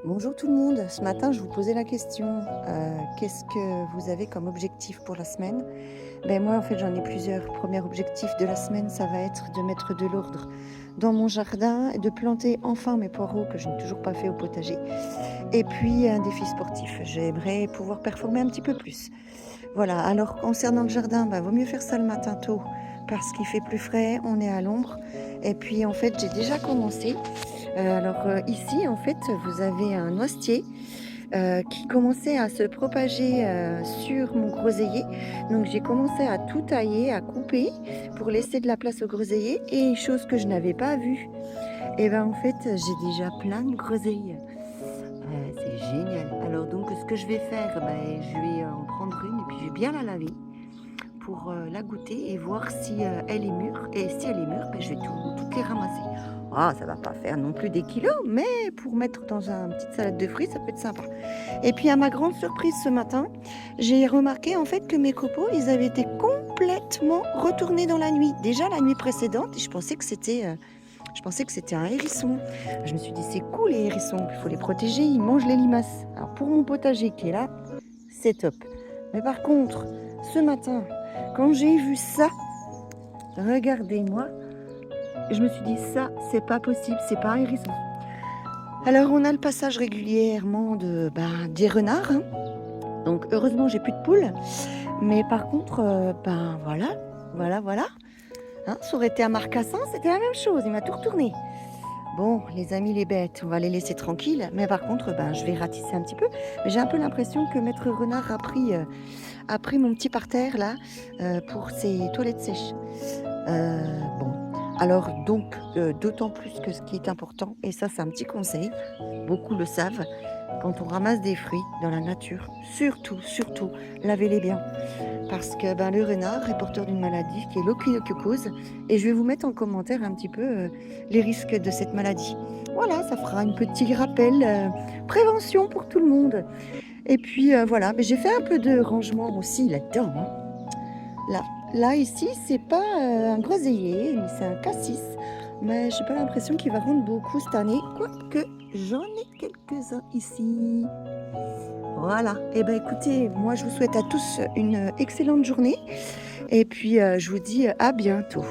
Bonjour tout le monde, ce matin je vous posais la question, qu'est-ce que vous avez comme objectif pour la semaine? Ben moi en fait j'en ai plusieurs. Premier objectif de la semaine, ça va être de mettre de l'ordre dans mon jardin et de planter enfin mes poireaux que je n'ai toujours pas fait au potager. Et puis un défi sportif, j'aimerais pouvoir performer un petit peu plus. Voilà, alors concernant le jardin, bah, vaut mieux faire ça le matin tôt parce qu'il fait plus frais, on est à l'ombre. Et puis en fait j'ai déjà commencé. Ici, en fait, vous avez un noisetier qui commençait à se propager sur mon groseillier. Donc j'ai commencé à tout tailler, à couper pour laisser de la place au groseillier. Et chose que je n'avais pas vue, et ben en fait, j'ai déjà plein de groseilles. C'est génial. Alors donc ce que je vais faire, ben, je vais en prendre une et puis je vais bien la laver pour la goûter et voir si elle est mûre. Et si elle est mûre, ben, je vais toutes les ramasser. Ah, ça va pas faire non plus des kilos, mais pour mettre dans une petite salade de fruits, ça peut être sympa. Et puis à ma grande surprise ce matin, j'ai remarqué en fait que mes copeaux, ils avaient été complètement retournés dans la nuit. Déjà la nuit précédente, et je pensais que c'était un hérisson. Je me suis dit c'est cool les hérissons, il faut les protéger, ils mangent les limaces. Alors pour mon potager qui est là, c'est top. Mais par contre, ce matin, quand j'ai vu ça, regardez-moi, je me suis dit ça, c'est pas possible, c'est pas un hérisson. Alors on a le passage régulièrement des renards, hein. Donc heureusement j'ai plus de poules, mais par contre, voilà, hein, ça aurait été un marcassin, c'était la même chose, il m'a tout retourné. Bon, les amis les bêtes, on va les laisser tranquilles, mais par contre, je vais ratisser un petit peu. Mais j'ai un peu l'impression que maître renard a pris mon petit parterre là, pour ses toilettes sèches. Bon, alors donc, d'autant plus que ce qui est important, et ça c'est un petit conseil, beaucoup le savent, quand on ramasse des fruits dans la nature, surtout, lavez-les bien. Parce que le renard est porteur d'une maladie qui est l'ophiocycose, et je vais vous mettre en commentaire un petit peu les risques de cette maladie. Voilà, ça fera un petit rappel, prévention pour tout le monde. Et puis voilà, mais j'ai fait un peu de rangement aussi là-dedans, hein. Là, là ici, c'est pas un groseillier, mais c'est un cassis. Mais j'ai pas l'impression qu'il va rendre beaucoup cette année, quoique j'en ai quelques-uns ici. Voilà. Et ben écoutez, moi je vous souhaite à tous une excellente journée et puis je vous dis à bientôt.